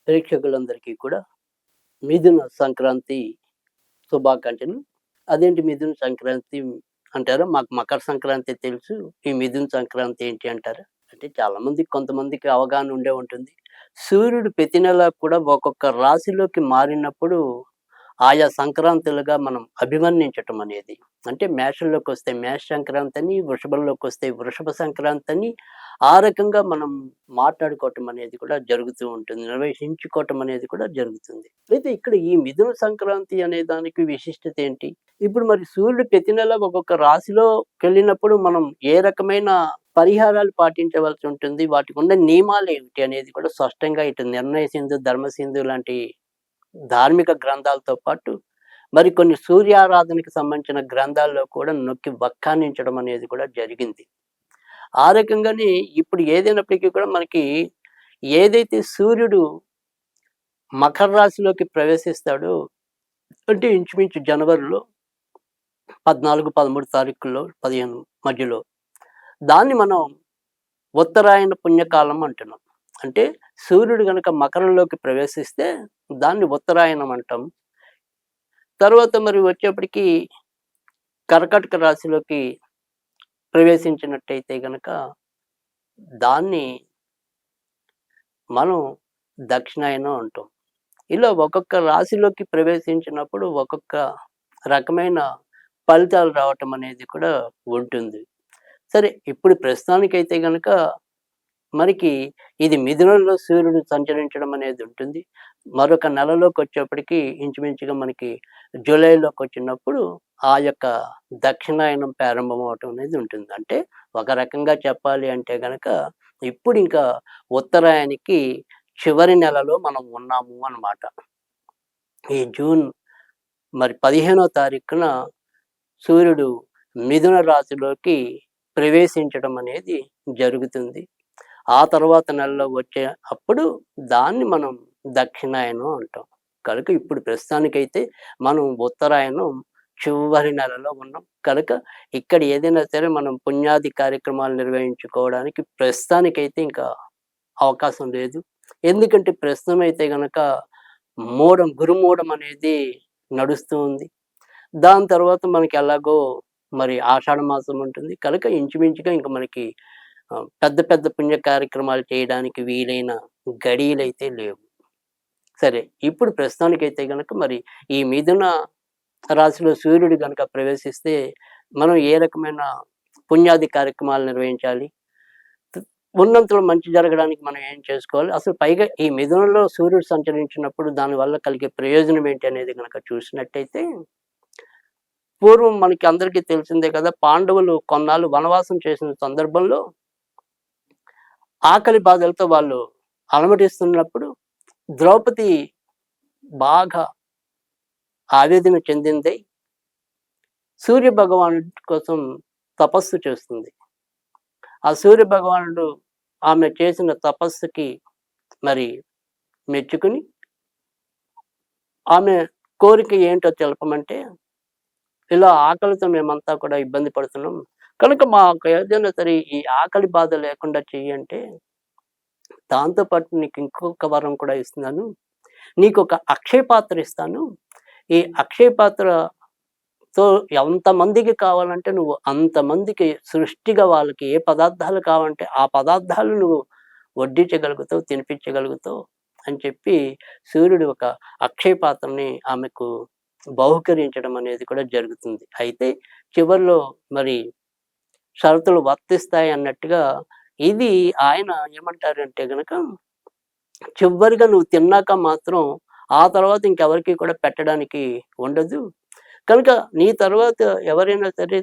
ప్రేక్షకులందరికీ కూడా మిథున సంక్రాంతి శుభాకాంక్షలు. అదేంటి మిథున సంక్రాంతి అంటారా? మాకు మకర సంక్రాంతి తెలుసు. ఈ మిథున సంక్రాంతి ఏంటి అంటారా? అంటే చాలామందికి కొంతమందికి అవగాహన ఉండే ఉంటుంది. సూర్యుడు ప్రతి నెల కూడా ఒక్కొక్క రాశిలోకి మారినప్పుడు ఆయా సంక్రాంతులుగా మనం అభివర్ణించటం అనేది. అంటే మేషంలోకొస్తే మేష సంక్రాంతని, వృషభంలోకొస్తే వృషభ సంక్రాంతని ఆ రకంగా మనం మాట్లాడుకోవటం అనేది కూడా జరుగుతూ ఉంటుంది. నిర్వహించుకోవటం అనేది కూడా జరుగుతుంది. అయితే ఇక్కడ ఈ మిథున సంక్రాంతి అనే దానికి విశిష్టత ఏంటి? ఇప్పుడు మరి సూర్యుడు ప్రతి నెల ఒక్కొక్క రాశిలోకెళ్ళినప్పుడు మనం ఏ రకమైన పరిహారాలు పాటించవలసి ఉంటుంది? వాటికున్న నియమాలేమిటి అనేది కూడా స్పష్టంగా ఇటు నిర్ణయ సింధు, ధర్మ సింధు లాంటి ధార్మిక గ్రంథాలతో పాటు మరికొన్ని సూర్యారాధనకి సంబంధించిన గ్రంథాల్లో కూడా నొక్కి వక్కాణించడం అనేది కూడా జరిగింది. ఆ రకంగానే ఇప్పుడు ఏదైనప్పటికీ కూడా మనకి ఏదైతే సూర్యుడు మకర రాశిలోకి ప్రవేశిస్తాడో అంటే ఇంచుమించు జనవరిలో 14, 13 తారీఖుల్లో 15 మధ్యలో దాన్ని మనం ఉత్తరాయణ పుణ్యకాలం అంటున్నాం. అంటే సూర్యుడు గనక మకరంలోకి ప్రవేశిస్తే దాన్ని ఉత్తరాయణం అంటాం. తర్వాత మరి వచ్చేప్పటికి కర్కాటక రాశిలోకి ప్రవేశించినట్టయితే గనక దాన్ని మనం దక్షిణాయనం అంటాం. ఇలా ఒక్కొక్క రాశిలోకి ప్రవేశించినప్పుడు ఒక్కొక్క రకమైన ఫలితాలు రావటం అనేది కూడా ఉంటుంది. సరే ఇప్పుడు ప్రస్తుతానికైతే గనక మనకి ఇది మిథునంలో సూర్యుడు సంచరించడం అనేది ఉంటుంది. మరొక నెలలోకొచ్చేప్పటికి ఇంచుమించుగా మనకి జూలైలోకొచ్చినప్పుడు ఆ యొక్క దక్షిణాయనం ప్రారంభమవ్వటం అనేది ఉంటుంది. అంటే ఒక రకంగా చెప్పాలి అంటే గనక ఇప్పుడింకా ఉత్తరాయణానికి చివరి నెలలో మనం ఉన్నాము అన్నమాట. ఈ జూన్ మరి 15వ తారీఖున సూర్యుడు మిథున రాశిలోకి ప్రవేశించడం అనేది జరుగుతుంది. ఆ తర్వాత నెలలో వచ్చే అప్పుడు దాన్ని మనం దక్షిణాయనం అంటాం. కనుక ఇప్పుడు ప్రస్తుతానికైతే మనం ఉత్తరాయణం చివరి నెలలో ఉన్నాం. కనుక ఇక్కడ ఏదైనా సరే మనం పుణ్యాది కార్యక్రమాలు నిర్వహించుకోవడానికి ప్రస్తుతానికైతే ఇంకా అవకాశం లేదు. ఎందుకంటే ప్రస్తుతం అయితే గనక గురుమూఢం అనేది నడుస్తూ ఉంది. దాని తర్వాత మనకి ఎలాగో మరి ఆషాఢ మాసం ఉంటుంది. కనుక ఇంచుమించుగా ఇంక మనకి పెద్ద పెద్ద పుణ్య కార్యక్రమాలు చేయడానికి వీలైన గడియలైతే లేవు. సరే ఇప్పుడు ప్రస్తుతానికైతే గనక మరి ఈ మిథున రాశిలో సూర్యుడు గనక ప్రవేశిస్తే మనం ఏ రకమైన పుణ్యాది కార్యక్రమాలు నిర్వహించాలి? ఉన్నంతలో మంచి జరగడానికి మనం ఏం చేసుకోవాలి? అసలు పైగా ఈ మిథునంలో సూర్యుడు సంచరించినప్పుడు దానివల్ల కలిగే ప్రయోజనం ఏంటి అనేది గనక చూసినట్టయితే పూర్వం మనకి అందరికీ తెలిసిందే కదా! పాండవులు కొన్నాళ్ళు వనవాసం చేసిన సందర్భంలో ఆకలి బాధలతో వాళ్ళు అలమటిస్తున్నప్పుడు ద్రౌపది బాగా ఆవేదన చెందిందై సూర్య భగవానుడి కోసం తపస్సు చేస్తుంది. ఆ సూర్య భగవానుడు ఆమె చేసిన తపస్సుకి మరి మెచ్చుకుని ఆమె కోరిక ఏంటో తెలపమంటే, ఇలా ఆకలితో మేమంతా కూడా ఇబ్బంది పడుతున్నాం. కనుక మాకు ఏదైనా సరే ఈ ఆకలి బాధ లేకుండా చెయ్యంటే, దాంతో పాటు నీకు ఇంకొక వరం కూడా ఇస్తున్నాను. నీకొక అక్షయ పాత్ర ఇస్తాను. ఈ అక్షయ పాత్రతో ఎంతమందికి కావాలంటే నువ్వు అంతమందికి సృష్టిగా వాళ్ళకి ఏ పదార్థాలు కావాలంటే ఆ పదార్థాలు నువ్వు వడ్డించగలుగుతావు, తినిపించగలుగుతావు అని చెప్పి సూర్యుడు ఒక అక్షయ పాత్రని ఆమెకు బహూకరించడం అనేది కూడా జరుగుతుంది. అయితే చివర్లో మరి షరతులు వర్తిస్తాయి అన్నట్టుగా ఇది ఆయన ఏమంటారంటే గనక చివరిగా నువ్వు తిన్నాక మాత్రం ఆ తర్వాత ఇంకెవరికీ కూడా పెట్టడానికి ఉండదు. కనుక నీ తర్వాత ఎవరైనా సరే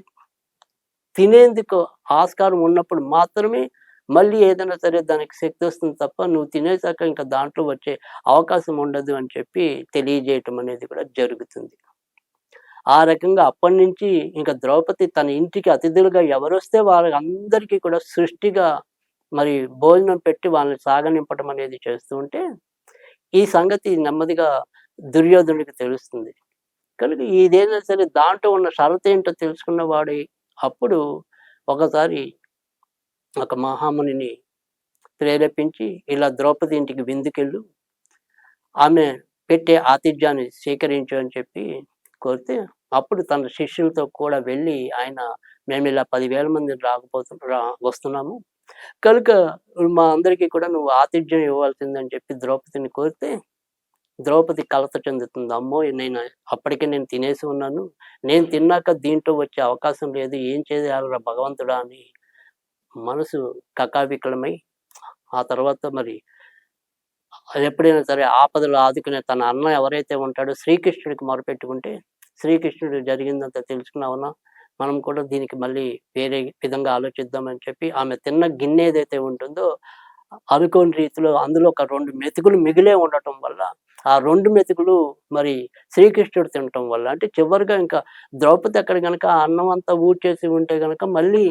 తినేందుకు ఆస్కారం ఉన్నప్పుడు మాత్రమే మళ్ళీ ఏదైనా సరే దానికి శక్తి వస్తుంది తప్ప నువ్వు తినేసాక ఇంకా దాంట్లో వచ్చే అవకాశం ఉండదు అని చెప్పి తెలియజేయటం అనేది కూడా జరుగుతుంది. ఆ రకంగా అప్పటినుంచి ఇంక ద్రౌపది తన ఇంటికి అతిథులుగా ఎవరొస్తే వాళ్ళందరికీ కూడా సృష్టిగా మరి భోజనం పెట్టి వాళ్ళని సాగనింపటం అనేది చేస్తూ ఉంటే, ఈ సంగతి నెమ్మదిగా దుర్యోధనుడికి తెలుస్తుంది. కనుక ఇదేదైనా సరే దాంట్లో ఉన్న షరతేంటో తెలుసుకున్న వాడి అప్పుడు ఒకసారి ఒక మహామునిని ప్రేరేపించి, ఇలా ద్రౌపది ఇంటికి విందుకెళ్ళు. ఆమె పెట్టే ఆతిథ్యాన్ని స్వీకరించు అని చెప్పి కోరితే, అప్పుడు తన శిష్యులతో కూడా వెళ్ళి ఆయన మేమిలా 10,000 మంది వస్తున్నాము. కనుక మా అందరికీ కూడా నువ్వు ఆతిథ్యం ఇవ్వాల్సిందని చెప్పి ద్రౌపదిని కోరితే, ద్రౌపది కలత చెందుతుంది. అమ్మో! అప్పటికే నేను తినేసి ఉన్నాను. నేను తిన్నాక దీంట్లో వచ్చే అవకాశం లేదు. ఏం చేయాలిరా భగవంతుడా అని మనసు కకావికలమై, ఆ తర్వాత మరి ఎప్పుడైనా సరే ఆపదలో ఆదుకునే తన అన్న ఎవరైతే ఉంటాడో శ్రీకృష్ణుడికి మొరపెట్టుకుంటే, శ్రీకృష్ణుడు జరిగిందంతా తెలుసుకున్నావునా, మనం కూడా దీనికి మళ్ళీ వేరే విధంగా ఆలోచిద్దామని చెప్పి ఆమె తిన్న గిన్నె ఏదైతే ఉంటుందో అనుకోని రీతిలో అందులో ఒక 2 మెతుకులు మిగిలే ఉండటం వల్ల, ఆ 2 మెతుకులు మరి శ్రీకృష్ణుడు తినటం వల్ల, అంటే చివరిగా ఇంకా ద్రౌపది అక్కడ గనక ఆ అన్నం అంతా ఊడ్చేసి ఉంటే గనక మళ్ళీ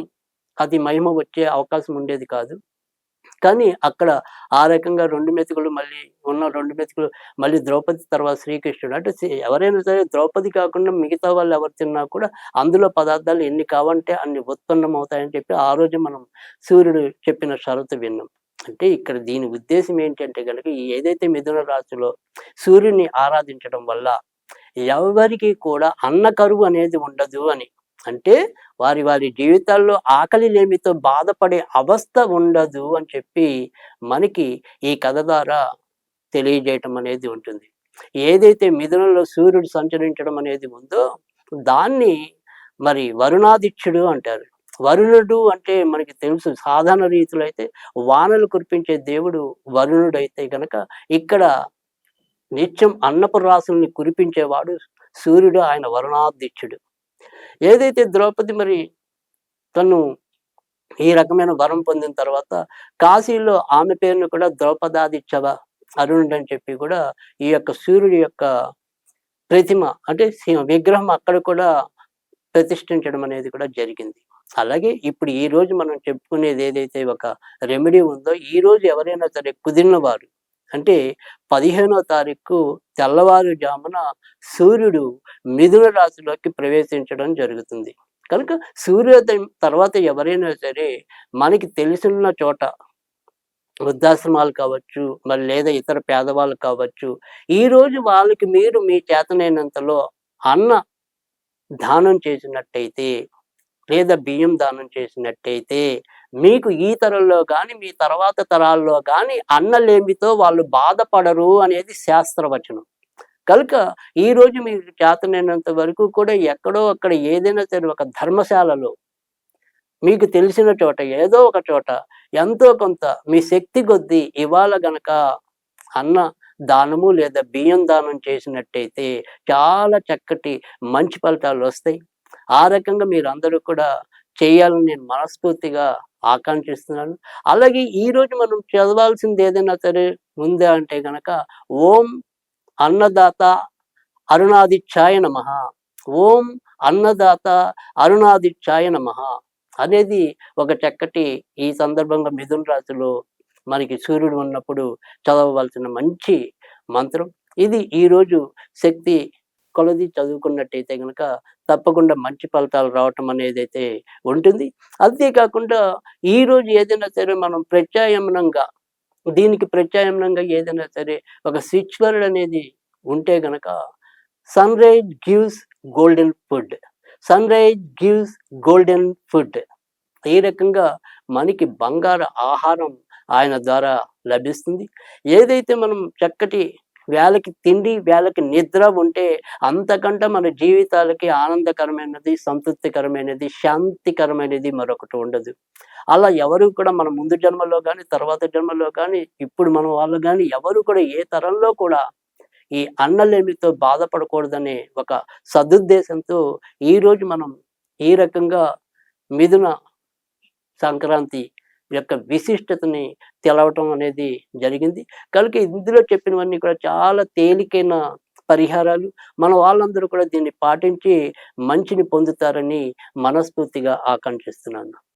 అది మహిమ వచ్చే అవకాశం ఉండేది కాదు. కానీ అక్కడ ఆ రకంగా 2 మెతుకులు మళ్ళీ ఉన్న 2 మెతుకులు మళ్ళీ ద్రౌపది తర్వాత శ్రీకృష్ణుడు. అంటే ఎవరైనా సరే ద్రౌపది కాకుండా మిగతా వాళ్ళు ఎవరు తిన్నా కూడా అందులో పదార్థాలు ఎన్ని కావంటే అన్ని ఉత్పన్నమవుతాయని చెప్పి ఆ రోజు మనం సూర్యుడు చెప్పిన షరతు విన్నాం. అంటే ఇక్కడ దీని ఉద్దేశ్యం ఏంటంటే గనక ఏదైతే మిథున రాశిలో సూర్యుడిని ఆరాధించడం వల్ల ఎవరికీ కూడా అన్న కరువు అనేది ఉండదు అని. అంటే వారి వారి జీవితాల్లో ఆకలి లేమితో బాధపడే అవస్థ ఉండదు అని చెప్పి మనకి ఈ కథ ద్వారా తెలియజేయటం అనేది ఉంటుంది. ఏదైతే మిథునంలో సూర్యుడు సంచరించడం అనేది ఉందో దాన్ని మరి వరుణాదిత్యుడు అంటారు. వరుణుడు అంటే మనకి తెలుసు, సాధారణ రీతిలో అయితే వానలు కురిపించే దేవుడు వరుణుడైతే గనక ఇక్కడ నిత్యం అన్నపు రాసుల్ని కురిపించేవాడు సూర్యుడు, ఆయన వరుణాదిత్యుడు. ఏదైతే ద్రౌపది మరి తను ఈ రకమైన వరం పొందిన తర్వాత కాశీలో ఆమె పేరును కూడా ద్రౌపదాదిత్యవ అరుణుడు అని చెప్పి కూడా ఈ యొక్క సూర్యుడి యొక్క ప్రతిమ అంటే విగ్రహం అక్కడ కూడా ప్రతిష్ఠించడం అనేది కూడా జరిగింది. అలాగే ఇప్పుడు ఈ రోజు మనం చెప్పుకునేది ఏదైతే ఒక రెమెడీ ఉందో, ఈ రోజు ఎవరైనా సరే కుదిరిన వారు అంటే 15వ తారీఖు తెల్లవారుజామున సూర్యుడు మిథున రాశిలోకి ప్రవేశించడం జరుగుతుంది. కనుక సూర్యోదయం తర్వాత ఎవరైనా సరే మనకి తెలిసిన చోట వృద్ధాశ్రమాలు కావచ్చు, మరి లేదా ఇతర పేదవాళ్ళు కావచ్చు, ఈరోజు వాళ్ళకి మీరు మీ చేతనైనంతలో అన్న దానం చేసినట్టయితే లేదా బియ్యం దానం చేసినట్టయితే మీకు ఈ తరంలో గాని మీ తర్వాత తరాల్లో గాని అన్నలేమితో వాళ్ళు బాధపడరు అనేది శాస్త్రవచనం. కనుక ఈరోజు మీకు చేతనైనంత వరకు కూడా ఎక్కడో అక్కడ ఏదైనా సరే ఒక ధర్మశాలలో మీకు తెలిసిన చోట ఏదో ఒక చోట ఎంతో కొంత మీ శక్తి కొద్దీ ఇవాళ గనక అన్న దానము లేదా బియ్యం దానం చేసినట్టయితే చాలా చక్కటి మంచి ఫలితాలు వస్తాయి. ఆ రకంగా మీరందరూ కూడా చేయాలని నేను మనస్ఫూర్తిగా ఆకాంక్షిస్తున్నాను. అలాగే ఈరోజు మనం చదవాల్సింది ఏదైనా సరే ఉందా అంటే గనక ఓం అన్నదాత అరుణాదిత్యాయ నమః, ఓం అన్నదాత అరుణాదిత్యాయ నమః అనేది ఒక చక్కటి ఈ సందర్భంగా మిథున రాశిలో మనకి సూర్యుడు ఉన్నప్పుడు చదవవలసిన మంచి మంత్రం. ఇది ఈరోజు శక్తి కొలది చదువుకున్నట్టయితే గనక తప్పకుండా మంచి ఫలితాలు రావటం అనేదైతే ఉంటుంది. అంతేకాకుండా ఈరోజు ఏదైనా సరే మనం దీనికి ప్రత్యామ్నాయంగా ఏదైనా సరే ఒక స్విచ్ వర్డ్ అనేది ఉంటే గనక sunrise gives golden food, sunrise gives golden food. ఈ రకంగా మనకి బంగారు ఆహారం ఆయన ద్వారా లభిస్తుంది. ఏదైతే మనం చక్కటి వేళకి తిండి, వేళకి నిద్ర ఉంటే అంతకంటే మన జీవితాలకి ఆనందకరమైనది, సంతృప్తికరమైనది, శాంతికరమైనది మరొకటి ఉండదు. అలా ఎవరు కూడా మన ముందు జన్మలో కానీ, తర్వాత జన్మలో కానీ, ఇప్పుడు మన వాళ్ళు కానీ ఎవరు కూడా ఏ తరంలో కూడా ఈ అన్నలేమితో బాధపడకూడదనే ఒక సదుద్దేశంతో ఈరోజు మనం ఈ రకంగా మిథున సంక్రాంతి యొక్క విశిష్టతని తెలవటం అనేది జరిగింది. కనుక ఇందులో చెప్పినవన్నీ కూడా చాలా తేలికైన పరిహారాలు. మన వాళ్ళందరూ కూడా దీన్ని పాటించి మంచిని పొందుతారని మనస్ఫూర్తిగా ఆకాంక్షిస్తున్నాను.